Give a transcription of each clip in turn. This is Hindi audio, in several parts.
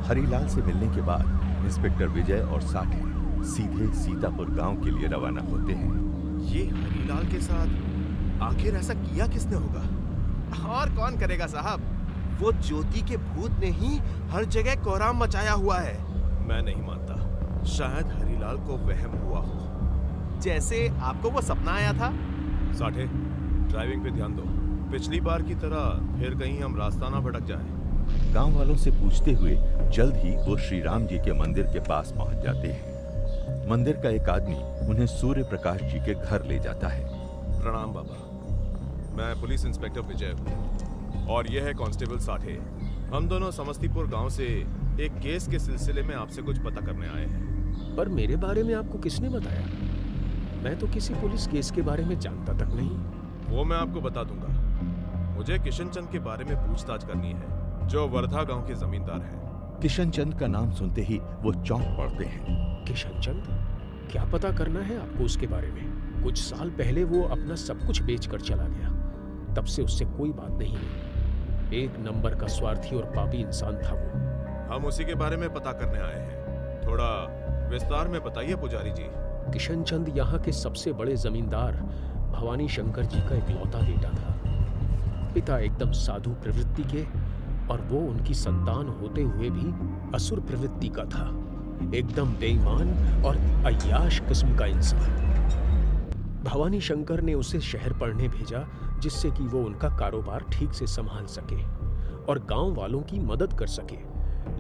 हरीलाल से मिलने के बाद इंस्पेक्टर विजय और साठे सीधे सीतापुर गांव के लिए रवाना होते हैं। ये हरीलाल के साथ आखिर ऐसा किया किसने होगा? और कौन करेगा साहब? वो ज्योति के भूत ने ही हर जगह कोहराम मचाया हुआ है। मैं नहीं मानता। शायद हरीलाल को वहम हुआ हो, जैसे आपको वो सपना आया था। साठे, ड्राइविंग पे ध्यान दो। पिछली बार की तरह फिर कहीं हम रास्ता ना भटक जाएं। गांव वालों से पूछते हुए जल्द ही वो श्री राम जी के मंदिर के पास पहुंच जाते हैं। मंदिर का एक आदमी उन्हें सूर्य प्रकाश जी के घर ले जाता है। प्रणाम बाबा, मैं पुलिस इंस्पेक्टर विजय हूँ और यह है कांस्टेबल साठे। हम दोनों समस्तीपुर गांव से एक केस के सिलसिले में आपसे कुछ पता करने आए हैं। पर मेरे बारे में आपको किसने बताया? मैं तो किसी पुलिस केस के बारे में जानता तक नहीं। वो मैं आपको बता दूंगा। मुझे किशन चंद के बारे में पूछताछ करनी है, जो वर्धा गांव के जमींदार हैं। किशन चंद का नाम सुनते ही वो चौंक पड़ते हैं। किशन चंद? क्या पता करना है आपको उसके बारे में? कुछ साल पहले वो अपना सब कुछ बेचकर चला गया, तब से उससे कोई बात नहीं है। एक नंबर का स्वार्थी और पापी इंसान था वो। हम उसी के बारे में पता करने आए हैं। थोड़ा विस्तार में बताइए पुजारी जी। किशन चंद यहाँ के सबसे बड़े जमींदार भवानी शंकर जी का इकलौता बेटा था। पिता एकदम साधु प्रवृत्ति के और वो उनकी संतान होते हुए भी असुर प्रवृत्ति का था। एकदम बेईमान और अय्याश किस्म का इंसान। भवानी शंकर ने उसे शहर पढ़ने भेजा, जिससे कि वो उनका कारोबार ठीक से संभाल सके और गांव वालों की मदद कर सके।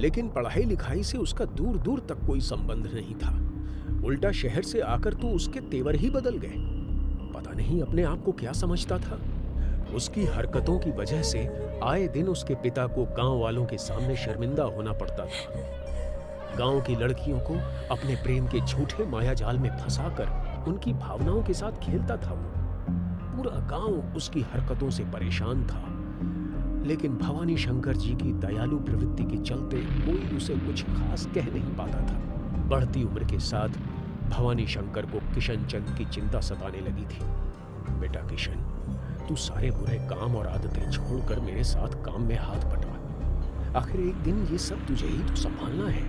लेकिन पढ़ाई लिखाई से उसका दूर दूर तक कोई संबंध नहीं था। उल्टा शहर से आकर तो उसके तेवर ही बदल गए। पता नहीं अपने आप को क्या समझता था। उसकी हरकतों की वजह से आए दिन उसके पिता को गांव वालों के सामने शर्मिंदा होना पड़ता था। गांव की लड़कियों को अपने प्रेम के झूठे मायाजाल में फंसाकर उनकी भावनाओं के साथ खेलता था वो। पूरा गांव उसकी हरकतों से परेशान था। लेकिन भवानी शंकर जी की दयालु प्रवृत्ति के चलते कोई उसे कुछ खास कह नहीं पाता था। बढ़ती उम्र के साथ भवानी शंकर को किशन चंद की चिंता सताने लगी थी। बेटा किशन, तू सारे बुरे काम और आदतें छोड़कर मेरे साथ काम में हाथ बटा। आखिर एक दिन ये सब तुझे ही तो संभालना है।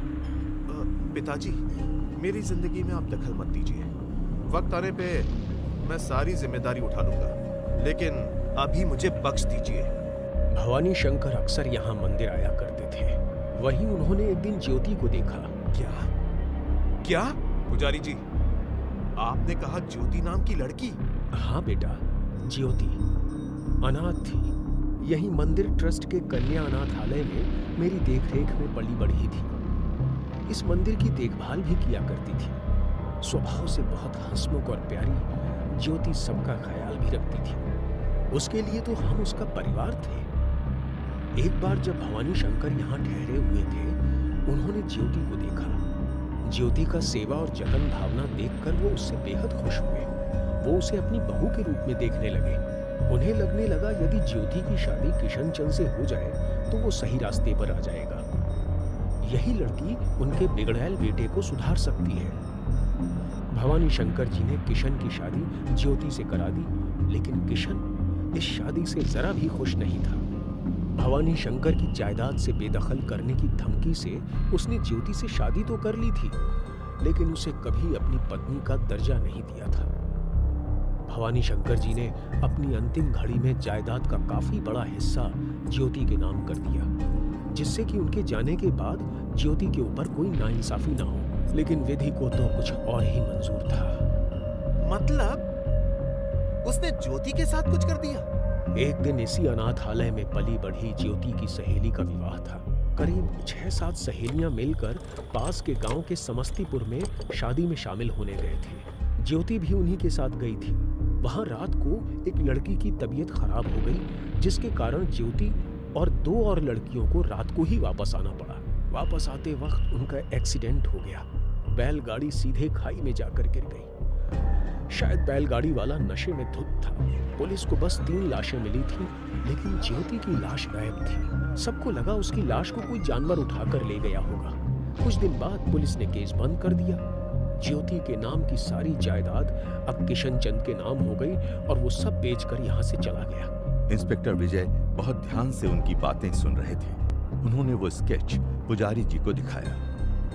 पिताजी, मेरी जिंदगी में आप दखल मत दीजिए। वक्त आने पे मैं सारी जिम्मेदारी उठा लूंगा, लेकिन अभी मुझे बख्श दीजिए। भवानी शंकर अक्सर यहाँ मंदिर आया करते थे। वहीं उन्होंने एक दिन ज्योति को देखा। क्या? पुजारी जी, आपने कहा ज्योति नाम की लड़की? हाँ बेटा, ज्योति अनाथ थी। यही मंदिर ट्रस्ट के कन्या अनाथालय में मेरी देखरेख में पली बढ़ी थी। इस मंदिर की देखभाल भी किया करती थी। स्वभाव से बहुत हंसमुख और प्यारी ज्योति सबका ख्याल भी रखती थी। उसके लिए तो हम उसका परिवार थे। एक बार जब भवानी शंकर यहाँ ठहरे हुए थे, उन्होंने ज्योति को देखा। ज्योति का सेवा और जतन भावना देखकर वो उससे बेहद खुश हुए। वो उसे अपनी बहू के रूप में देखने लगे। उन्हें लगने लगा यदि ज्योति की शादी किशन चंद से हो जाए तो वो सही रास्ते पर आ जाएगा। यही लड़की उनके बिगड़ैल बेटे को सुधार सकती है। भवानी शंकर जी ने किशन की शादी ज्योति से करा दी, लेकिन किशन इस शादी से जरा भी खुश नहीं था। भवानी शंकर की जायदाद से बेदखल करने की धमकी से उसने ज्योति से शादी तो कर ली थी, लेकिन उसे कभी अपनी पत्नी का दर्जा नहीं दिया था। भवानी शंकर जी ने अपनी अंतिम घड़ी में जायदाद का काफी बड़ा हिस्सा ज्योति के नाम कर दिया, जिससे कि उनके जाने के बाद ज्योति के ऊपर कोई नाइंसाफी ना हो। लेकिन विधि को तो कुछ और ही मंजूर था। मतलब उसने ज्योति के साथ कुछ कर दिया? एक दिन इसी अनाथालय में पली बढ़ी ज्योति की सहेली का विवाह था। करीब 6-7 सहेलियां मिलकर पास के गांव के समस्तीपुर में शादी में शामिल होने गए थे। ज्योति भी उन्हीं के साथ गई थी। वहां रात को एक लड़की की तबीयत खराब हो गई, जिसके कारण ज्योति और 2 और लड़कियों को रात को ही वापस आना पड़ा। वापस आते वक्त उनका एक्सीडेंट हो गया। बैलगाड़ी सीधे खाई में जाकर गिर गई। शायद बैलगाड़ी वाला नशे में धुत था। पुलिस को बस 3 लाशें मिली थी, लेकिन ज्योति की लाश गायब थी। सबको लगा उसकी लाश को कोई जानवर उठाकर ले गया होगा। कुछ दिन बाद पुलिस ने केस बंद कर दिया। ज्योति के नाम की सारी जायदाद अब किशन चंद के नाम हो गई और वो सब बेचकर यहाँ से चला गया। इंस्पेक्टर विजय बहुत ध्यान से उनकी बातें सुन रहे थे। उन्होंने वो स्केच पुजारी जी को दिखाया।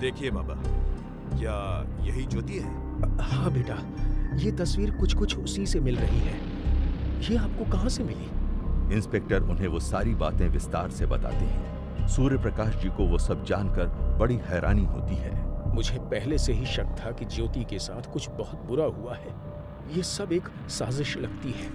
देखिए बाबा, क्या यही ज्योति है? हाँ बेटा, ये तस्वीर कुछ कुछ उसी से मिल रही है। ये आपको कहाँ से मिली? इंस्पेक्टर उन्हें वो सारी बातें विस्तार से बताते हैं। सूर्य प्रकाश जी को वो सब जानकर बड़ी हैरानी होती है। मुझे पहले से ही शक था कि ज्योति के साथ कुछ बहुत बुरा हुआ है। ये सब एक साजिश लगती है।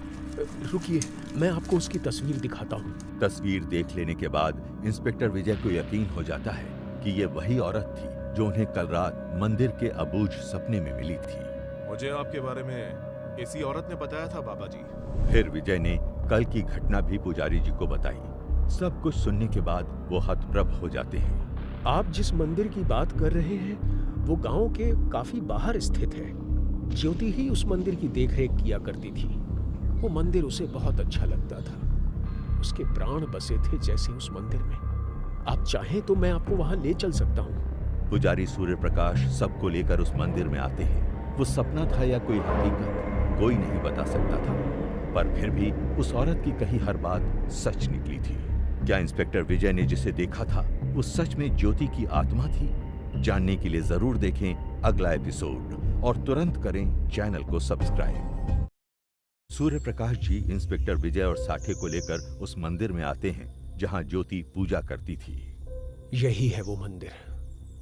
रुकिए, मैं आपको उसकी तस्वीर दिखाता हूँ। तस्वीर देख लेने के बाद इंस्पेक्टर विजय को यकीन हो जाता है कि ये वही औरत थी जो उन्हें कल रात मंदिर के अबूझ सपने में मिली थी। मुझे आपके बारे में इसी औरत ने बताया था बाबा जी। फिर विजय ने कल की घटना भी पुजारी जी को बताई। सब कुछ सुनने के बाद वो हतप्रभ हो जाते हैं। आप जिस मंदिर की बात कर रहे हैं वो गांव के काफी बाहर स्थित है। ज्योति ही उस मंदिर की देखरेख किया करती थी। वो मंदिर उसे बहुत अच्छा लगता था। उसके प्राण बसे थे जैसे उस मंदिर में। आप चाहें तो मैं आपको वहां ले चल सकता हूँ। पुजारी सूर्य प्रकाश सबको लेकर उस मंदिर में आते हैं। वो सपना था या कोई हकीकत, कोई नहीं बता सकता था, पर फिर भी उस औरत की कही हर बात सच निकली थी। क्या इंस्पेक्टर विजय ने जिसे देखा था वो सच में ज्योति की आत्मा थी? जानने के लिए जरूर देखें अगला एपिसोड और तुरंत करें चैनल को सब्सक्राइब। सूर्य प्रकाश जी इंस्पेक्टर विजय और साठे को लेकर उस मंदिर में आते हैं जहां ज्योति पूजा करती थी। यही है वो मंदिर।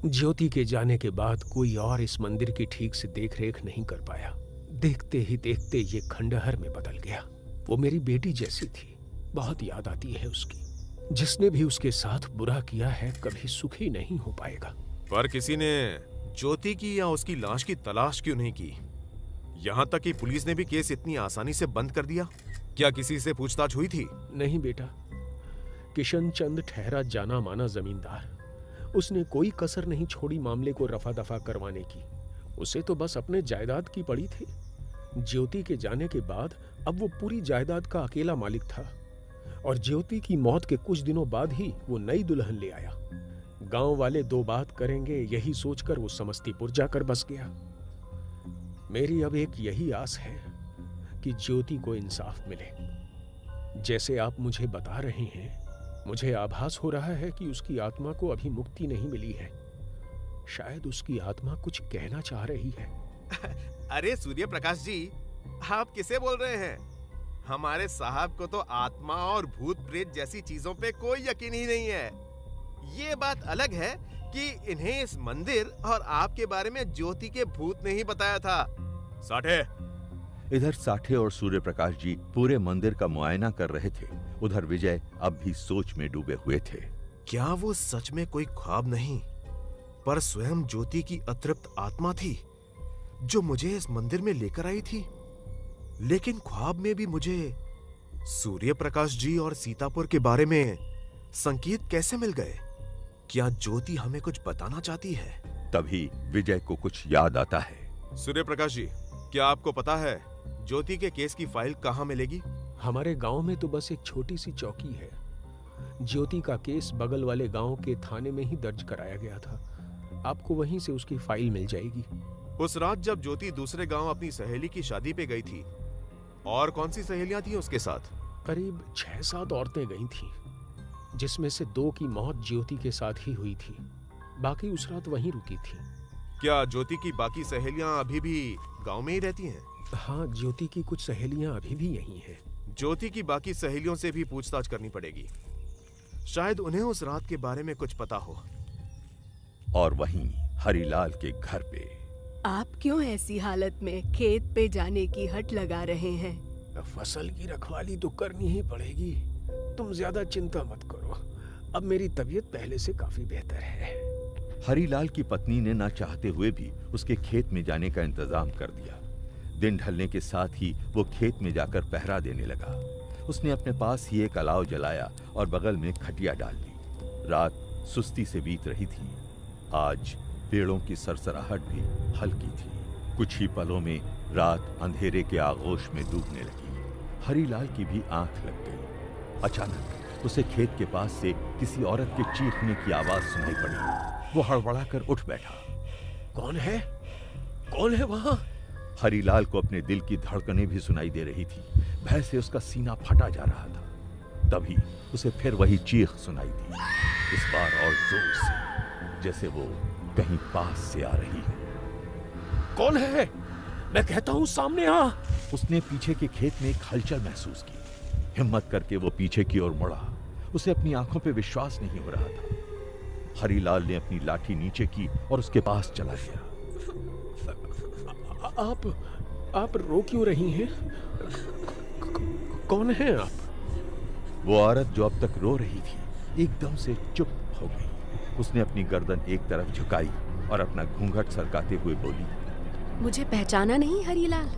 ज्योति के जाने के बाद कोई और इस मंदिर की ठीक से देखरेख नहीं कर पाया। देखते ही देखते ये खंडहर में बदल गया। वो मेरी बेटी जैसी थी, बहुत याद आती है उसकी। जिसने भी उसके साथ बुरा किया है कभी सुखी नहीं हो पाएगा। पर किसी ने ज्योति की या उसकी लाश की तलाश क्यों नहीं की? यहाँ तक कि पुलिस ने भी केस इतनी आसानी से बंद कर दिया। क्या किसी से पूछताछ हुई थी? नहीं बेटा, किशन चंद ठहरा जाना माना जमींदार। उसने कोई कसर नहीं छोड़ी मामले को रफा दफा करवाने की। उसे तो बस अपने जायदाद की पड़ी थी। ज्योति के जाने के बाद अब वो पूरी जायदाद का अकेला मालिक था और ज्योति की मौत के कुछ दिनों बाद ही वो नई दुल्हन ले आया। गांव वाले दो बात करेंगे यही सोचकर वो समस्तीपुर जाकर बस गया। मेरी अब एक यही आस है कि ज्योति को इंसाफ मिले। जैसे आप मुझे बता रहे हैं, मुझे आभास हो रहा है कि उसकी आत्मा को अभी मुक्ति नहीं मिली है। शायद उसकी आत्मा कुछ कहना चाह रही है। अरे सूर्य प्रकाश जी, आप किसे बोल रहे हैं? हमारे साहब को तो आत्मा और भूत प्रेत जैसी चीजों पे कोई यकीन ही नहीं है। ये बात अलग है कि इन्हें इस मंदिर और आपके बारे में ज्योति के भूत ने ही बताया था। साठे, इधर साठे और सूर्य प्रकाश जी पूरे मंदिर का मुआयना कर रहे थे। उधर विजय अब भी सोच में डूबे हुए थे। क्या वो सच में कोई ख्वाब नहीं, पर स्वयं ज्योति की अतृप्त आत्मा थी जो मुझे इस मंदिर में लेकर आई थी? लेकिन ख्वाब में भी मुझे सूर्य प्रकाश जी और सीतापुर के बारे में संकेत कैसे मिल गए? क्या ज्योति हमें कुछ बताना चाहती है? तभी विजय को कुछ याद आता है। सूर्य प्रकाश जी, क्या आपको पता है ज्योति के केस की फाइल कहाँ मिलेगी? हमारे गांव में तो बस एक छोटी सी चौकी है। ज्योति का केस बगल वाले गांव के थाने में ही दर्ज कराया गया था। आपको वहीं से उसकी फाइल मिल जाएगी। उस रात जब ज्योति दूसरे गांव अपनी सहेली की शादी पे गई थी, और कौन सी सहेलियां थी उसके साथ? करीब 6-7 औरतें गई थीं, जिसमें से 2 की मौत ज्योति के साथ ही हुई थी। बाकी उस रात वहीं रुकी थी। क्या ज्योति की बाकी सहेलियां अभी भी गांव में ही रहती हैं? हाँ, ज्योति की कुछ सहेलियां अभी भी यहीं हैं। ज्योति की बाकी सहेलियों से भी पूछताछ करनी पड़ेगी। शायद उन्हें उस रात के बारे में कुछ पता हो। और वहीं हरिलाल के घर पे। आप क्यों ऐसी हालत में खेत पे जाने की हट लगा रहे हैं? फसल की रखवाली तो करनी ही पड़ेगी। तुम ज्यादा चिंता मत करो। अब मेरी तबीयत पहले से काफी बेहतर है। हरिलाल की पत्नी ने ना चाहते हुए भी उसके खेत में जाने का इंतजाम कर दिया। दिन ढलने के साथ ही वो खेत में जाकर पहरा देने लगा। उसने अपने पास ही एक अलाव जलाया और बगल में खटिया डाल दी। रात सुस्ती से बीत रही थी। आज पेड़ों की सरसराहट भी हल्की थी। कुछ ही पलों में रात अंधेरे के आगोश में डूबने लगी। हरिलाल की भी आंख लग गई। अचानक उसे खेत के पास से किसी औरत के चीखने की आवाज सुनाई पड़ी। वो हड़बड़ाकर उठ बैठा। कौन है? कौन है वहां? हरिलाल को अपने दिल की धड़कनें भी सुनाई दे रही थी। भय से उसका सीना फटा जा रहा था। तभी उसे फिर वही चीख सुनाई दी। इस बार और जोर से, जैसे वो कहीं पास से आ रही हो। कौन है? मैं कहता हूं सामने आ। उसने पीछे के खेत में एक हलचल महसूस की। हिम्मत करके वो पीछे की ओर मुड़ा। उसे अपनी आंखों पे विश्वास नहीं हो रहा था। हरीलाल ने अपनी लाठी नीचे की और उसके पास चला गया। आप रो क्यों रही हैं? कौन है आप? वो औरत जो अब तक रो रही थी एकदम से चुप हो गई। उसने अपनी गर्दन एक तरफ झुकाई और अपना घूंघट सरकाते हुए बोली, मुझे पहचाना नहीं हरीलाल?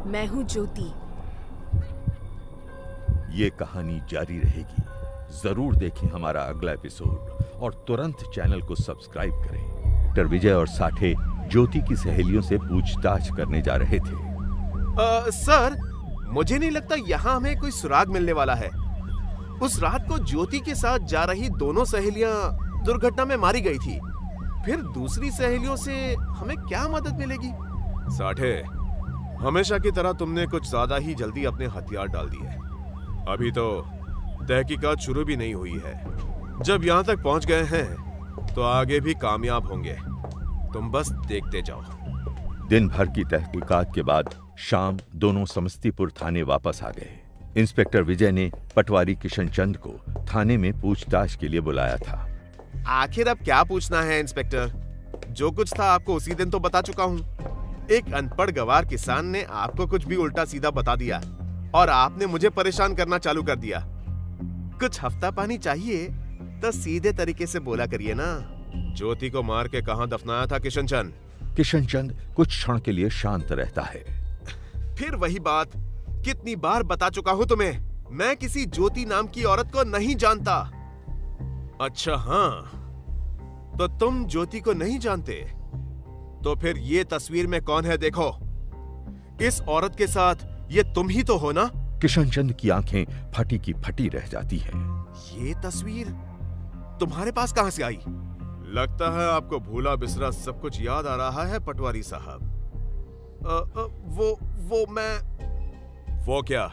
मैं हूँ ज्योति। ये कहानी जारी रहेगी। जरूर देखें हमारा अगला एपिसोड और तुरंत चैनल को सब्सक्राइब करें। डॉक्टर विजय और साठे ज्योति की सहेलियों से पूछताछ करने जा रहे थे। सर, मुझे नहीं लगता यहाँ हमें कोई सुराग मिलने वाला है। उस रात को ज्योति के साथ जा रही दोनों सहेलियां दुर्घटना में मारी गई थी। फिर दूसरी सहेलियों से हमें क्या मदद मिलेगी? साठे, हमेशा की तरह तुमने कुछ ज्यादा ही जल्दी अपने हथियार डाल दिए। अभी तो तहकीकात शुरू भी नहीं हुई है। जब यहाँ तक पहुँच गए हैं तो आगे भी कामयाब होंगे। तुम बस देखते जाओ। दिन भर की तहकीकात के बाद शाम दोनों समस्तीपुर थाने वापस आ गए। इंस्पेक्टर विजय ने पटवारी किशनचंद को थाने में पूछताछ के लिए बुलाया था। आखिर अब क्या पूछना है इंस्पेक्टर? जो कुछ था आपको उसी दिन तो बता चुका हूँ। एक अनपढ़ गवार किसान ने आपको कुछ भी उल्टा सीधा बता दिया और आपने मुझे परेशान करना चालू कर दिया। कुछ हफ्ता पानी चाहिए तो सीधे तरीके से बोला करिए ना। ज्योति को मार के कहां दफनाया था किशनचंद? किशनचंद कुछ क्षण के लिए शांत रहता है। फिर वही बात, कितनी बार बता चुका हूं तुम्हें, मैं किसी ज्योति नाम की औरत को नहीं जानता। अच्छा हाँ, तो तुम ज्योति को नहीं जानते? तो फिर ये तस्वीर में कौन है देखो। इस औरत के साथ ये तुम ही तो हो ना? किशनचंद की आंखें फटी की फटी रह जाती हैं। ये तस्वीर तुम्हारे पास कहां से आई? लगता है आपको भूला बिसरा सब कुछ याद आ रहा है पटवारी साहब। वो मैं। वो क्या?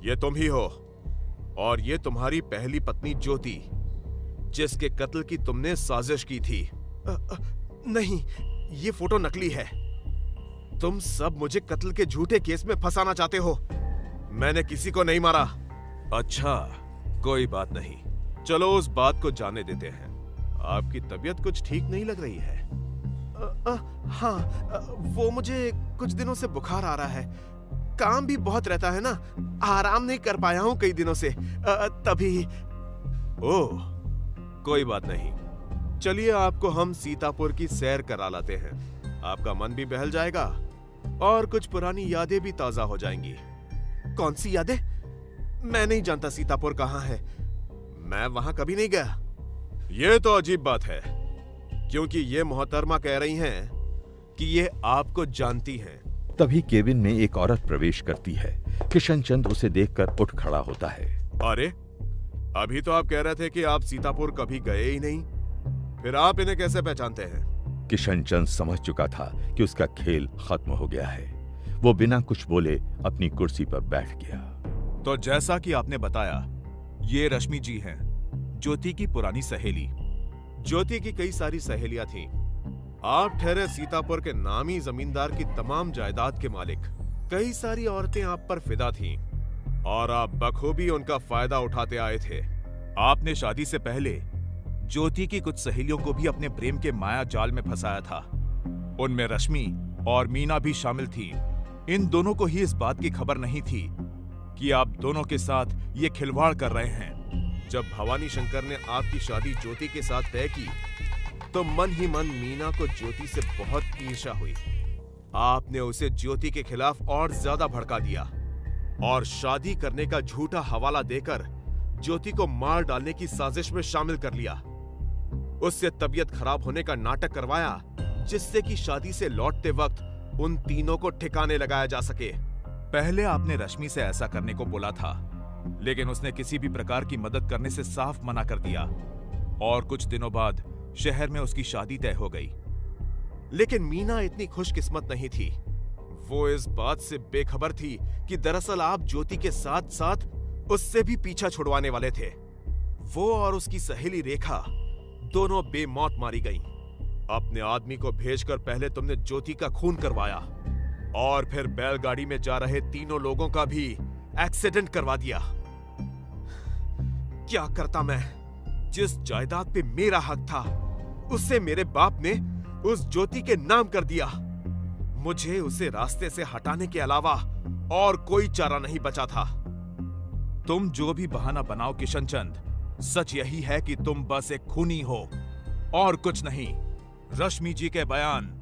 ये तुम ही हो और ये तुम्हारी पहली पत्नी ज्योति, जिसके कत्ल की तुमने साजिश की थी। नहीं, ये फोटो नकली है। तुम सब मुझे कत्ल के झूठे केस में फंसाना चाहते हो। मैंने किसी को नहीं मारा। अच्छा, कोई बात नहीं, चलो उस बात को जाने देते हैं। आपकी तबीयत कुछ ठीक नहीं लग रही है। हाँ, वो मुझे कुछ दिनों से बुखार आ रहा है। काम भी बहुत रहता है ना, आराम नहीं कर पाया हूँ कई दिनों से, तभी। ओह, कोई बात नहीं, चलिए आपको हम सीतापुर की सैर करा लाते हैं। आपका मन भी बहल जाएगा और कुछ पुरानी यादें भी ताजा हो जाएंगी। कौन सी यादें? मैं नहीं जानता सीतापुर कहाँ है। मैं वहां कभी नहीं गया। ये तो अजीब बात है, क्योंकि ये मोहतरमा कह रही हैं कि ये आपको जानती हैं। तभी केबिन में एक औरत प्रवेश करती है। किशनचंद उसे देखकर उठ खड़ा होता है। अरे, अभी तो आप कह रहे थे कि आप सीतापुर कभी गए ही नहीं, फिर आप इन्हें कैसे पहचानते हैं? किशनचंद समझ चुका था कि उसका खेल खत्म हो गया है। वो बिना कुछ बोले अपनी कुर्सी पर बैठ गया। तो जैसा कि आपने बताया, ये रश्मि जी हैं, ज्योति की पुरानी सहेली। ज्योति की कई सारी सहेलियां थीं। आप ठहरे सीतापुर के नामी जमींदार की तमाम जायदाद के मालिक। कई सारी औरतें आप पर फिदा थीं और आप बखूबी उनका फायदा उठाते आए थे। आपने शादी से पहले ज्योति की कुछ सहेलियों को भी अपने प्रेम के माया जाल में फंसाया था। उनमें रश्मि और मीना भी शामिल थी। इन दोनों को ही इस बात की खबर नहीं थी कि आप दोनों के साथ ये खिलवाड़ कर रहे हैं। जब भवानी शंकर ने आपकी शादी ज्योति के साथ तय की, तो मन ही मन मीना को ज्योति से बहुत ईर्ष्या हुई। आपने उसे ज्योति के खिलाफ और ज्यादा भड़का दिया और शादी करने का झूठा हवाला देकर ज्योति को मार डालने की साजिश में शामिल कर लिया। उससे तबीयत खराब होने का नाटक करवाया, जिससे कि शादी से लौटते वक्त उन तीनों को ठिकाने लगाया जा सके। पहले आपने रश्मि से ऐसा करने को बोला था, लेकिन उसने किसी भी प्रकार की मदद करने से साफ मना कर दिया और कुछ दिनों बाद शहर में उसकी शादी तय हो गई। लेकिन मीना इतनी खुशकिस्मत नहीं थी। वो इस बात से बेखबर थी कि दरअसल आप ज्योति के साथ साथ उससे भी पीछा छुड़वाने वाले थे। वो और उसकी सहेली रेखा दोनों बेमौत मारी गईं। अपने आदमी को भेजकर पहले तुमने ज्योति का खून करवाया और फिर बैलगाड़ी में जा रहे तीनों लोगों का भी एक्सीडेंट करवा दिया। क्या करता मैं? जिस जायदाद पे मेरा हक था उससे मेरे बाप ने उस ज्योति के नाम कर दिया। मुझे उसे रास्ते से हटाने के अलावा और कोई चारा नहीं बचा था। तुम जो भी बहाना बनाओ किशन चंद, सच यही है कि तुम बस एक खूनी हो और कुछ नहीं। रश्मि जी के बयान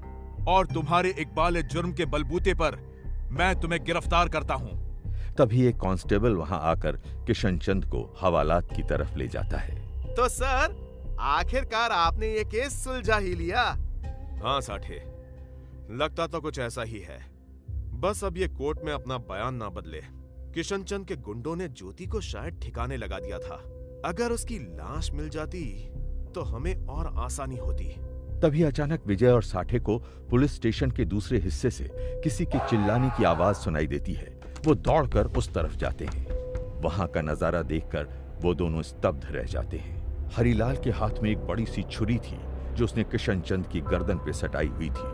और तुम्हारे इकबाल जुर्म के बलबूते पर मैं तुम्हें गिरफ्तार करता हूं। तभी एक कांस्टेबल वहां आकर किशन चंद को हवालात की तरफ ले जाता है। तो सर, आखिरकार आपने ये केस सुलझा ही लिया। हाँ साठे, लगता तो कुछ ऐसा ही है। बस अब ये कोर्ट में अपना बयान ना बदले। किशन चंद के गुंडों ने ज्योति को शायद ठिकाने लगा दिया था। अगर उसकी लाश मिल जाती तो हमें और आसानी होती। तभी अचानक विजय और साठे को पुलिस स्टेशन के दूसरे हिस्से से किसी के चिल्लाने की आवाज सुनाई देती है। वो दौड़कर उस तरफ जाते हैं। वहां का नजारा देखकर वो दोनों स्तब्ध रह जाते हैं। हरिलाल के हाथ में एक बड़ी सी छुरी थी जो उसने किशन चंद की गर्दन पे सटाई हुई थी।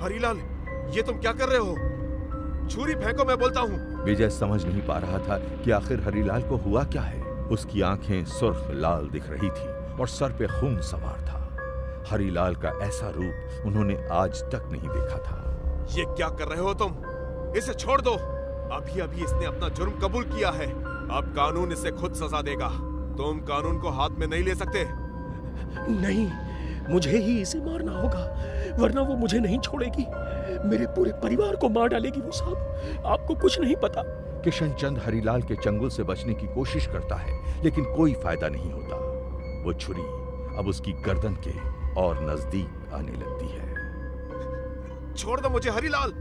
हरिलाल, ये तुम क्या कर रहे हो? छुरी फेंको, मैं बोलता हूँ। विजय समझ नहीं पा रहा था कि आखिर हरिलाल को हुआ क्या है। उसकी आंखें सुर्ख लाल दिख रही थी और सर पे खून सवार था। हरिलाल का ऐसा रूप उन्होंने आज तक नहीं देखा था। ये क्या कर रहे हो तुम? इसे छोड़ दो। अभी अभी इसने अपना जुर्म कबूल किया है। अब कानून इसे खुद सजा देगा। तुम कानून को हाथ में नहीं ले सकते। नहीं, मुझे ही इसे मारना होगा, वरना वो मुझे नहीं छोड़ेगी। मेरे पूरे परिवार को मार डालेगी वो साहब। आपको कुछ नहीं पता। किशन चंद हरिलाल के चंगुल से बचने की कोशिश करता है, लेकिन कोई फायदा नहीं होता। वो छुरी अब उसकी गर्दन के और नजदीक आने लगती है। छोड़ दो मुझे हरिलाल।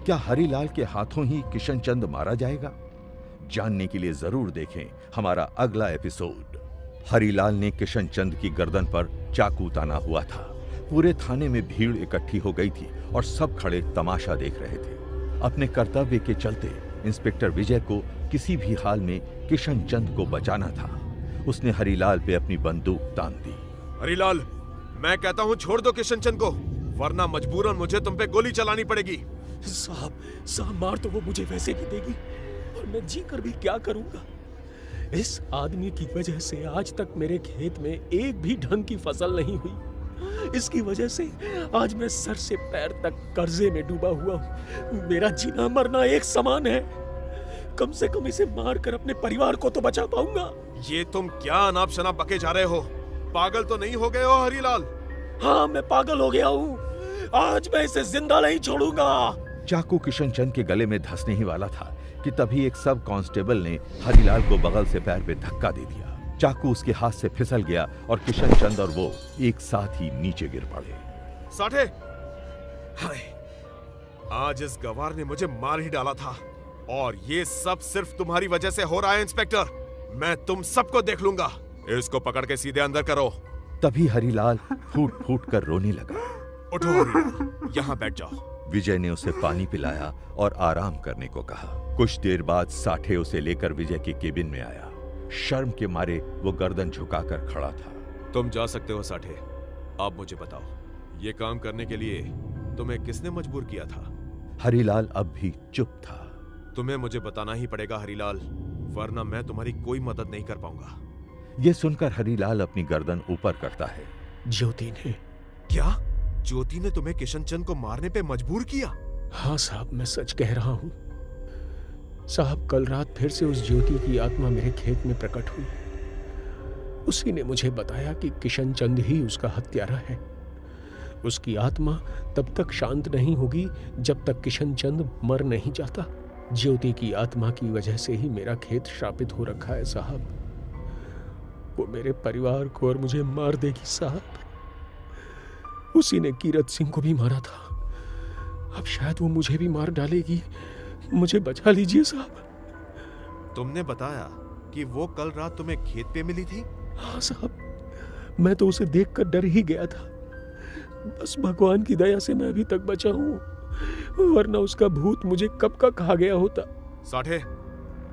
क्या हरिलाल के हाथों ही किशन चंद मारा जाएगा? जानने के लिए जरूर देखें हमारा अगला एपिसोड। हरिलाल ने किशन चंद की गर्दन पर चाकू ताना हुआ था। पूरे थाने में भीड़ इकट्ठी हो गई थी और सब खड़े तमाशा देख रहे थे। अपने कर्तव्य के चलते इंस्पेक्टर विजय को किसी भी हाल में किशन चंद को बचाना था। उसने हरिलाल पे अपनी बंदूक तान दी। हरिलाल, मैं कहता हूँ छोड़ दो किशन चंद को, वरना मजबूरन मुझे तुम पे गोली चलानी पड़ेगी। साहब मार तो वो मुझे वैसे भी देगी, और मैं जी कर भी क्या करूंगा। इस आदमी की वजह से आज तक मेरे खेत में एक भी ढंग की फसल नहीं हुई। इसकी वजह से आज मैं सर से पैर तक कर्जे में डूबा हुआ हूं। मेरा जीना मरना एक समान है। कम से कम इसे मारकर अपने परिवार को तो बचा पाऊंगा। ये तुम क्या अनाप शनाप बके जा रहे हो? पागल तो नहीं हो गए हो हरिलाल? हाँ, मैं पागल हो गया हूँ। आज मैं इसे जिंदा नहीं छोड़ूंगा। चाकू किशन चंद के गले में धंसने ही वाला था कि तभी एक सब कांस्टेबल ने हरिलाल को बगल से पैर पे धक्का दे दिया। चाकू उसके हाथ से फिसल गया और किशन चंद और वो एक साथ ही नीचे गिर पड़े। साठे, हाय, आज इस गवार ने मुझे मार ही डाला था, और ये सब सिर्फ तुम्हारी वजह से हो रहा है इंस्पेक्टर। मैं तुम सबको देख लूंगा। इसको पकड़ के सीधे अंदर करो। तभी हरिलाल फूट फूट कर रोने लगा। उठो हरिलाल, यहाँ बैठ जाओ। विजय ने उसे पानी पिलाया और आराम करने को कहा। कुछ देर बाद साठे उसे लेकर विजय के केबिन में आया। शर्म के मारे वो गर्दन झुकाकर खड़ा था। तुम जा सकते हो साठे। अब मुझे बताओ, ये काम करने के लिए तुम्हें किसने मजबूर किया था? हरिलाल अब भी चुप था। तुम्हें मुझे बताना ही पड़ेगा हरिलाल, वरना मैं तुम्हारी कोई मदद नहीं कर पाऊंगा। ये सुनकर हरिलाल अपनी गर्दन ऊपर करता है। ज्योति ने। क्या? ज्योति ने तुम्हें किशन चंद को मारने पे मजबूर किया? हाँ साहब, मैं सच कह रहा हूँ। साहब, कल रात फिर से उस ज्योति की आत्मा मेरे खेत में प्रकट हुई। उसी ने मुझे बताया कि किशन चंद ही उसका हत्यारा है। उसकी आत्मा तब तक शांत नहीं होगी जब तक किशन चंद मर नहीं जाता। ज्योति की आत्मा की वजह से ही मेरा खेत श्रापित हो रखा है साहब। वो मेरे परिवार को और मुझे मार देगी साहब। उसी ने कीरत सिंह को भी मारा था। अब शायद वो मुझे भी मार डालेगी। मुझे बचा लीजिए साहब। तुमने बताया कि वो कल रात तुम्हें खेत पे मिली थी? हाँ साहब, मैं तो उसे देखकर डर ही गया था। बस भगवान की दया से मैं अभी तक बचा हूँ, वरना उसका भूत मुझे कब का खा गया होता। साठे।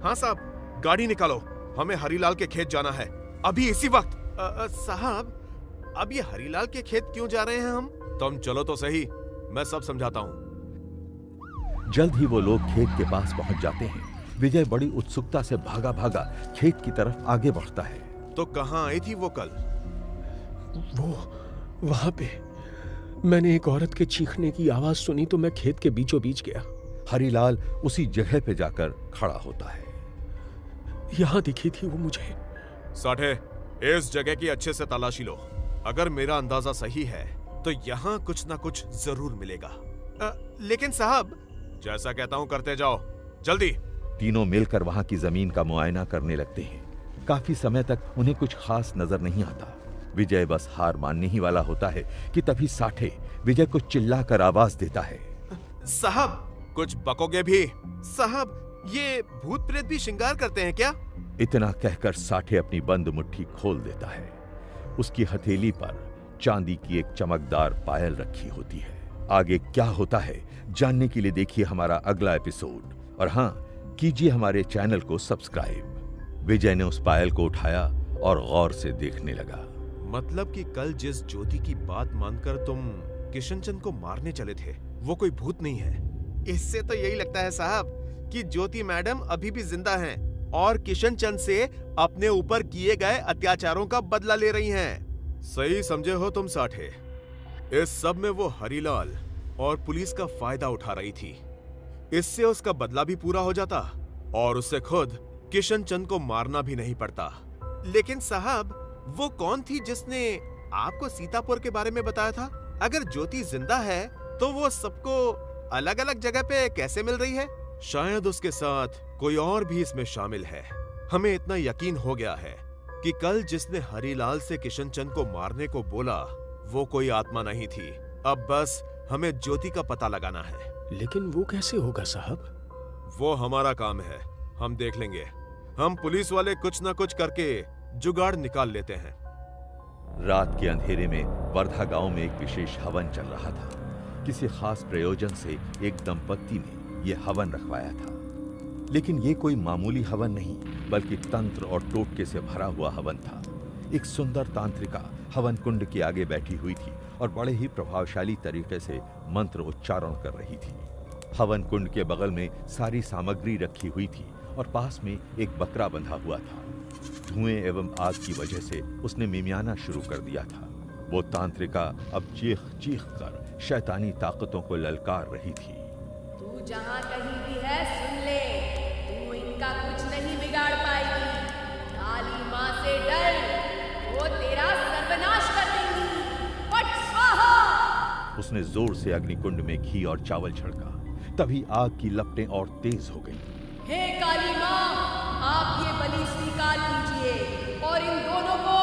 हाँ साहब, गाड़ी निकालो, हमें हरीलाल के खेत जाना है, अभी इसी वक्त। साहब, अब ये हरीलाल के खेत क्यों जा रहे हैं हम? तुम चलो तो सही, मैं सब समझाता हूँ। जल्द ही वो लोग खेत के पास पहुंच जाते हैं। विजय बड़ी उत्सुकता से भागा भागा खेत की तरफ आगे बढ़ता है। तो कहाँ आई थी वो कल? वो वहां पे मैंने एक औरत के चीखने की आवाज सुनी तो मैं खेत के बीचों बीच गया। हरीलाल उसी जगह पे जाकर खड़ा होता है। यहां दिखी थी वो मुझे। साठे, इस जगह की अच्छे से तलाशी लो। अगर मेरा अंदाजा सही है तो यहाँ कुछ ना कुछ जरूर मिलेगा। लेकिन साहब, जैसा कहता हूँ करते जाओ, जल्दी। तीनों मिलकर वहां की जमीन का मुआयना करने लगते हैं। काफी समय तक उन्हें कुछ खास नजर नहीं आता। विजय बस हार मानने ही वाला होता है कि तभी साठे विजय को चिल्लाकर आवाज देता है। साहब, कुछ बकोगे भी? साहब, ये भूत प्रेत भी श्रृंगार करते हैं क्या? इतना कहकर साठे अपनी बंद मुट्ठी खोल देता है। उसकी हथेली पर चांदी की एक चमकदार पायल रखी होती है। आगे क्या होता है जानने के लिए देखिए हमारा अगला एपिसोड, और हां, कीजिए हमारे चैनल को सब्सक्राइब। विजय ने उस पायल को उठाया और गौर से देखने लगा। मतलब कि कल जिस ज्योति की बात मानकर तुम किशनचंद को मारने चले थे, वो कोई भूत नहीं है? इससे तो यही लगता है साहब कि ज्योति मैडम अभी भी जिंदा हैं और किशनचंद से अपने ऊपर किए गए अत्याचारों का बदला ले रही हैं। सही समझे हो तुम साठे। इस सब में वो हरीलाल और पुलिस का फायदा उठा रही थी। इससे उसका बदला भी पूरा हो जाता और उससे खुद किशनचंद को मारना भी नहीं पड़ता। लेकिन साहब, वो कौन थी जिसने आपको सीतापुर के बारे में बताया था? अगर ज्योति जिंदा है तो वो सबको अलग अलग जगह पे कैसे मिल रही है? शायद उसके साथ कोई और भी इसमें शामिल है। हमें इतना यकीन हो गया है कि कल जिसने हरीलाल से किशनचंद को मारने को बोला, वो कोई आत्मा नहीं थी। अब बस हमें ज्योति का पता लगाना है। लेकिन वो कैसे होगा साहब? वो हमारा काम है, हम देख लेंगे। हम पुलिस वाले कुछ ना कुछ करके जुगाड़ निकाल लेते हैं। रात के अंधेरे में वर्धा गांव में एक विशेष हवन चल रहा था। किसी खास प्रयोजन से एक दंपत्ति ने यह हवन रखवाया था। लेकिन ये कोई मामूली हवन नहीं, बल्कि तंत्र और टोटके से भरा हुआ हवन था। एक सुंदर तांत्रिका हवन कुंड के आगे बैठी हुई थी और बड़े ही प्रभावशाली तरीके से मंत्र उच्चारण कर रही थी। हवन कुंड के बगल में सारी सामग्री रखी हुई थी और पास में एक बकरा बंधा हुआ था। धुएं एवं आग की वजह से उसने मिमियाना शुरू कर दिया था। वो तांत्रिका अब चीख चीख कर शैतानी ताकतों को ललकार रही थी। तू जहाँ कहीं भी है सुन ले, तू इनका कुछ नहीं बिगाड़ पाएगी। काली माँ से डर, वो तेरा सर्वनाश कर देंगी। फट स्वाहा। उसने जोर से अग्निकुंड में घी और चावल छिड़का। तभी आग की लपटें और तेज हो गईं। हे काली माँ, आप ये बलि स्वीकार कीजिए और इन दोनों को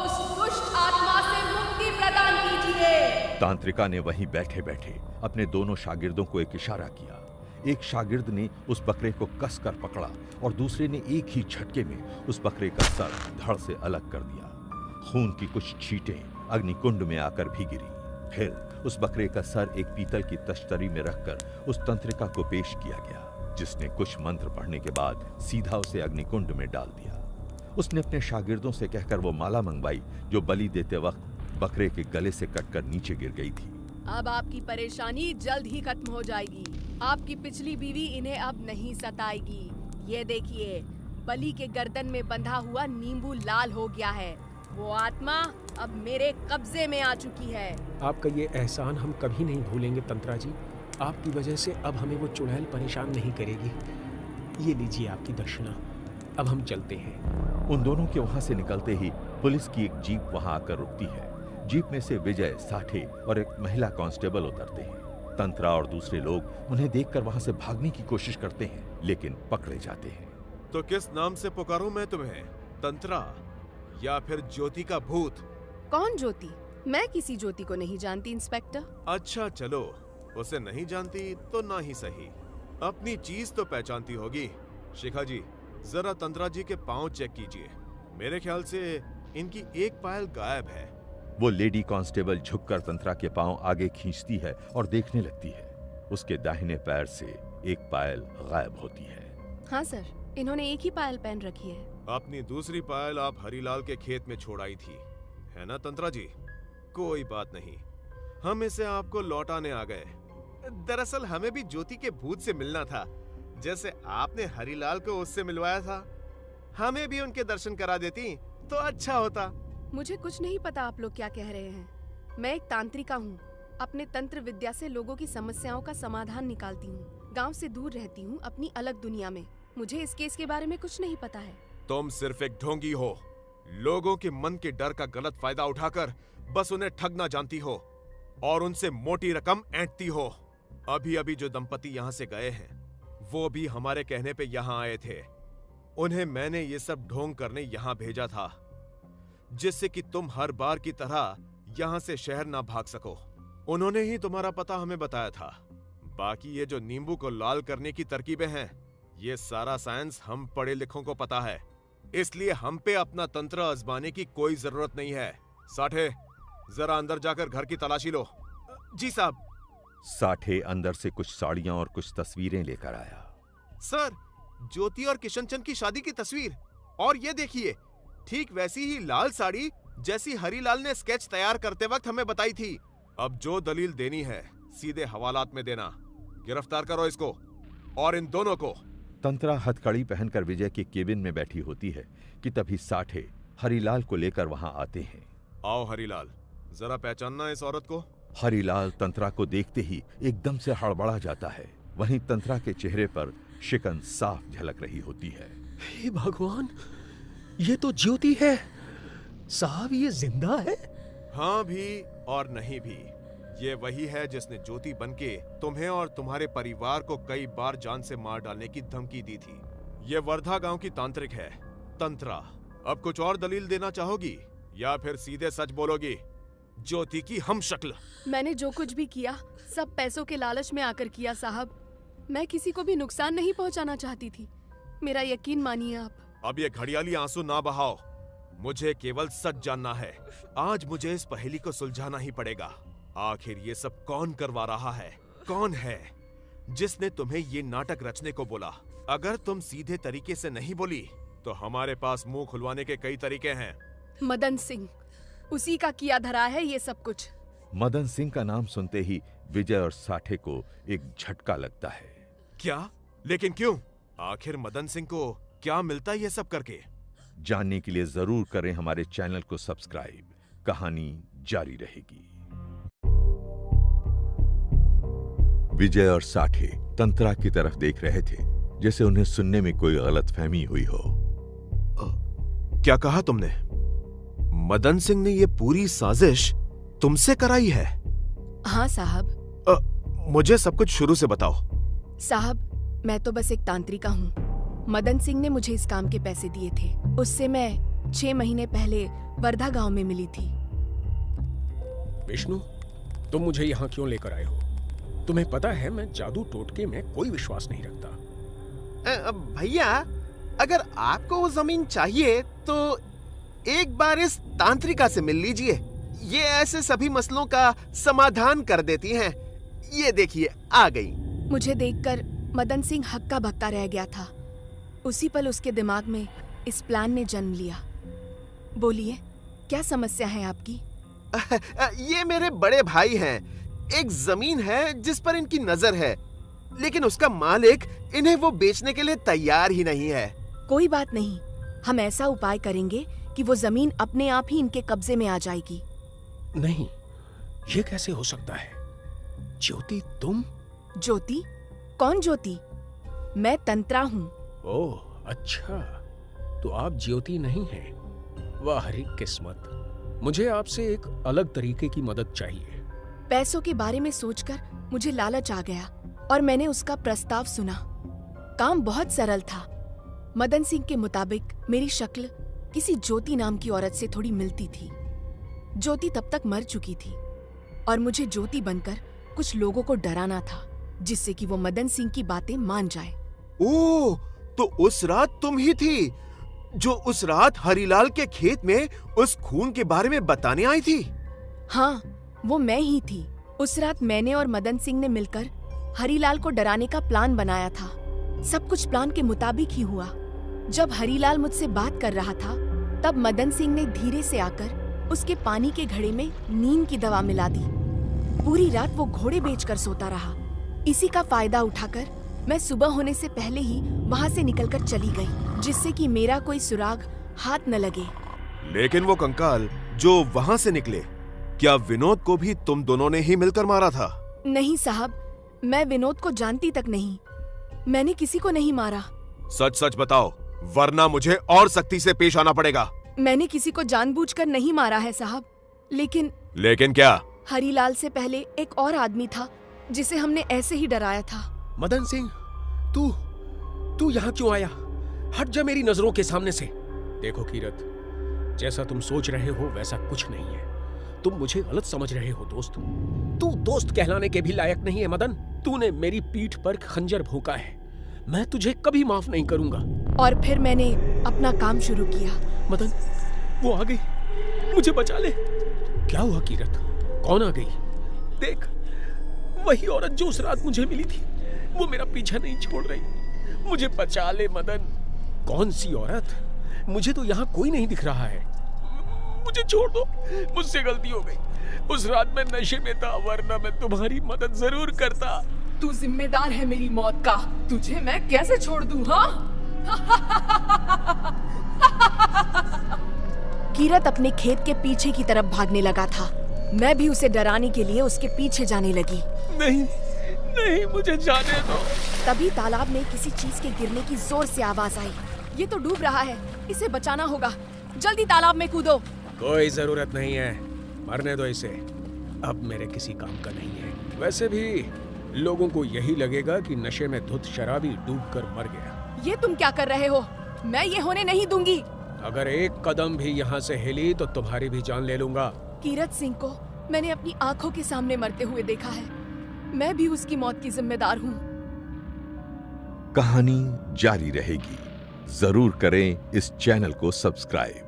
उस दुष्ट आत्मा से मुक्ति प्रदान कीजिए। तांत्रिका ने वहीं बैठे बैठे अपने दोनों शागिर्दों को एक इशारा किया। एक शागिर्द ने उस बकरे को कसकर पकड़ा और दूसरे ने एक ही झटके में उस बकरे का सर धड़ से अलग कर दिया। खून की कुछ छींटें अग्निकुंड में आकर भी गिरी। फिर उस बकरे का सर एक पीतल की तश्तरी में रखकर उस तंत्रिका को पेश किया गया, जिसने कुछ मंत्र पढ़ने के बाद सीधा उसे अग्निकुंड में डाल दिया। उसने अपने शागिर्दों से कहकर वो माला मंगवाई जो बलि देते वक्त बकरे के गले से कटकर नीचे गिर गई थी। अब आपकी परेशानी जल्द ही खत्म हो जाएगी। आपकी पिछली बीवी इन्हें अब नहीं सताएगी। ये देखिए, बलि के गर्दन में बंधा हुआ नींबू लाल हो गया है। वो आत्मा अब मेरे कब्जे में आ चुकी है। आपका ये एहसान हम कभी नहीं भूलेंगे तंत्रा जी। आपकी वजह से अब हमें वो चुड़ैल परेशान नहीं करेगी। ये लीजिए आपकी दक्षिणा। अब हम चलते हैं। उन दोनों के वहां से निकलते ही पुलिस की एक जीप वहां आकर रुकती है। जीप में से विजय, साठे और एक महिला कांस्टेबल उतरते हैं। तंत्रा और दूसरे लोग उन्हें देखकर वहां से भागने की कोशिश करते हैं, लेकिन पकड़े जाते हैं। तो किस नाम से पुकारूं मैं तुम्हें, तंत्रा या फिर ज्योति का भूत? कौन ज्योति? मैं किसी ज्योति को नहीं जानती इंस्पेक्टर। अच्छा चलो, उसे नहीं जानती तो ना ही सही, अपनी चीज तो पहचानती होगी। शिखा जी, जरा तंत्रा जी के पांव चेक कीजिए। मेरे ख्याल से इनकी एक पायल गायब है। वो लेडी कांस्टेबल झुककर तंत्रा के पांव आगे खींचती है और देखने लगती है। उसके दाहिने पैर से एक पायल गायब होती है। हाँ सर, इन्होंने एक ही पायल पहन रखी है। अपनी दूसरी पायल आप हरीलाल के खेत में छोड़ आई थी, है ना तंत्रा जी? कोई बात नहीं, हम इसे आपको लौटाने आ गए। दरअसल हमें भी ज्योति के भूत से मिलना था, जैसे आपने हरीलाल को उससे मिलवाया था। हमें भी उनके दर्शन करा देती तो अच्छा होता। मुझे कुछ नहीं पता आप लोग क्या कह रहे हैं। मैं एक तांत्रिका हूँ। अपने तंत्र विद्या से लोगों की समस्याओं का समाधान निकालती हूँ। गांव से दूर रहती हूँ, अपनी अलग दुनिया में। मुझे इस केस के बारे में कुछ नहीं पता है। तुम सिर्फ एक ढोंगी हो, लोगों के मन के डर का गलत फायदा उठाकर बस उन्हें ठगना जानती हो और उनसे मोटी रकम ऐंठती हो। अभी अभी जो दंपति यहाँ से गए हैं, वो भी हमारे कहने पे यहाँ आए थे। उन्हें मैंने ये सब ढोंग करने यहाँ भेजा था, जिससे कि तुम हर बार की तरह यहाँ से शहर ना भाग सको। उन्होंने ही तुम्हारा पता हमें बताया था। बाकी ये जो नींबू को लाल करने की तरकीबें हैं, ये सारा साइंस हम पढ़े लिखों को पता है, इसलिए हम पे अपना तंत्र आजमाने की कोई जरूरत नहीं है। साठे, जरा अंदर जाकर घर की तलाशी लो। जी साहब। साठे अंदर से कुछ साड़ियां और कुछ तस्वीरें लेकर आया। सर, ज्योति और किशनचंद की शादी की तस्वीर, और ये देखिए, ठीक वैसी ही लाल साड़ी जैसी हरीलाल ने स्केच तैयार करते वक्त हमें बताई थी। अब जो दलील देनी है सीधे हवालात में देना। गिरफ्तार करो इसको और इन दोनों को। तंत्रा हथकड़ी पहनकर विजय के केबिन में बैठी होती है कि तभी साठे हरीलाल को लेकर वहां आते हैं। आओ हरीलाल, जरा पहचानना इस औरत को। हरीलाल तंत्रा को देखते ही एकदम से हड़बड़ा जाता है। वहीं तंत्रा के चेहरे पर शिकन साफ झलक रही होती है। हे भगवान, ये तो ज्योति है। साहब, ये जिंदा है? हाँ भी और नहीं भी। ये वही है जिसने ज्योति बनके तुम्हें और तुम्हारे परिवार को कई बार जान से मार डालने की धमकी दी थी। ये वर्धा गांव की तांत्रिक है, तंत्रा। अब कुछ और दलील देना चाहोगी या फिर सीधे सच बोलोगी? ज्योति की हम शक्ल। मैंने जो कुछ भी किया सब पैसों के लालच में आकर किया साहब। मैं किसी को भी नुकसान नहीं पहुंचाना चाहती थी, मेरा यकीन मानिए आप। अब ये घड़ियाली आंसू ना बहाओ, मुझे केवल सच जानना है। आज मुझे इस पहेली को सुलझाना ही पड़ेगा। आखिर ये सब कौन करवा रहा है? कौन है जिसने तुम्हें ये नाटक रचने को बोला? अगर तुम सीधे तरीके से नहीं बोली तो हमारे पास मुंह खुलवाने के कई तरीके हैं। मदन सिंह, उसी का किया धरा है ये सब कुछ। मदन सिंह का नाम सुनते ही विजय और साठे को एक झटका लगता है। क्या? लेकिन क्यों? आखिर मदन सिंह को क्या मिलता है ये सब करके? जानने के लिए जरूर करें हमारे चैनल को सब्सक्राइब। कहानी जारी रहेगी। विजय और साठे तंत्रा की तरफ देख रहे थे, जैसे उन्हें सुनने में कोई गलतफहमी हुई हो। क्या कहा तुमने? मदन सिंह ने ये पूरी साजिश तुमसे कराई है? हाँ साहब। मुझे सब कुछ शुरू से बताओ। साहब, मैं तो बस एक तांत्रिका हूँ। मदन सिंह ने मुझे इस काम के पैसे दिए थे। उससे मैं 6 महीने पहले वर्धा गांव में मिली थी। विष्णु, तुम मुझे यहाँ क्यों लेकर आए हो? तुम्हें पता है मैं जादू टोटके में कोई विश्वास नहीं रखता। भैया, अगर आपको वो जमीन चाहिए तो एक बार इस तांत्रिका से मिल लीजिए। ये ऐसे सभी मसलों का समाधान कर देती हैं। ये देखिए, आ गई। मुझे देखकर मदन सिंह हक्का बक्का रह गया था। उसी पल उसके दिमाग में इस प्लान ने जन्म लिया। बोलिए, क्या समस्या है आपकी? ये मेरे बड़े भाई हैं। एक जमीन है जिस पर इनकी नजर है, लेकिन उसका मालिक इन्हें वो बेचने के लिए तैयार ही नहीं है। कोई बात नहीं, हम ऐसा उपाय करेंगे कि वो जमीन अपने आप ही इनके कब्जे में आ जाएगी। नहीं, ये कैसे हो सकता है? ज्योति, तुम? ज्योति? कौन ज्योति? मैं तंत्रा हूँ। ओह अच्छा, तो आप ज्योति नहीं हैं। वाह हरी किस्मत। मुझे आपसे एक अलग तरीके की मदद चाहिए। पैसों के बारे में सोचकर मुझे लालच आ गया और मैंने उसका प्रस्ताव सुना। काम बहुत सरल था। मदन सिंह के मुताबिक मेरी शक्ल किसी ज्योति नाम की औरत से थोड़ी मिलती थी। ज्योति तब तक मर चुकी थी और मुझे ज्योति बनकर कुछ लोगों को डराना था, जिससे कि वो मदन सिंह की बातें मान जाए। ओह, तो उस रात तुम ही थी जो उस रात हरीलाल के खेत में उस खून के बारे में बताने आई थी? हाँ, वो मैं ही थी। उस रात मैंने और मदन सिंह ने मिलकर हरीलाल को डराने का प्लान बनाया था। सब कुछ प्लान के मुताबिक ही हुआ। जब हरीलाल मुझसे बात कर रहा था, तब मदन सिंह ने धीरे से आकर उसके पानी के घड़े में नींद की दवा मिला दी। पूरी रात वो घोड़े बेचकर सोता रहा। इसी का फायदा उठाकर मैं सुबह होने से पहले ही वहाँ से निकलकर चली गई, जिससे कि मेरा कोई सुराग हाथ न लगे। लेकिन वो कंकाल जो वहां से निकले, क्या विनोद को भी तुम दोनों ने ही मिलकर मारा था? नहीं साहब, मैं विनोद को जानती तक नहीं। मैंने किसी को नहीं मारा। सच सच बताओ, वरना मुझे और सख्ती से पेश आना पड़ेगा। मैंने किसी को जानबूझकर नहीं मारा है साहब, लेकिन क्या? हरीलाल से पहले एक और आदमी था जिसे हमने ऐसे ही डराया था। मदन सिंह, तू यहाँ क्यों आया? हट जा मेरी नजरों के सामने से। देखो कीरत, जैसा तुम सोच रहे हो वैसा कुछ नहीं है। तुम मुझे गलत समझ रहे हो दोस्त। तू दोस्त कहलाने के भी लायक नहीं है मदन। तूने मेरी पीठ पर खंजर भोंका है, मैं तुझे कभी माफ नहीं करूंगा। और फिर मैंने अपना काम शुरू किया। मदन, वो आ गई, मुझे बचा ले। क्या हुआ कीरत? कौन आ गई? देख, वही औरत जो उस रात मुझे मिली थी, वो मेरा पीछा नहीं छोड़ रही। मुझे बचा ले मदन। कौन सी औरत? मुझे तो यहाँ कोई नहीं दिख रहा है। मुझे छोड़ दो, मुझसे गलती हो गई। उस रात मैं नशे में था, वरना मैं तुम्हारी मदद जरूर करता। तू जिम्मेदार है मेरी मौत का, तुझे मैं कैसे छोड़ दूं? हाँ? कीरत अपने खेत के पीछे की तरफ भागने लगा था। मैं भी उसे डराने के लिए उसके पीछे जाने लगी। नहीं, नहीं, मुझे जाने दो। तभी तालाब में किसी चीज के गिरने की जोर से आवाज आई। ये तो डूब रहा है, इसे बचाना होगा। जल्दी तालाब में कूदो। कोई जरूरत नहीं है, मरने दो इसे। अब मेरे किसी काम का नहीं है। वैसे भी लोगों को यही लगेगा कि नशे में धुत शराबी डूबकर मर गया। ये तुम क्या कर रहे हो? मैं ये होने नहीं दूंगी। अगर एक कदम भी यहाँ से हिली तो तुम्हारी भी जान ले लूंगा। कीरत सिंह को मैंने अपनी आंखों के सामने मरते हुए देखा है। मैं भी उसकी मौत की जिम्मेदार हूँ। कहानी जारी रहेगी। जरूर करें इस चैनल को सब्सक्राइब।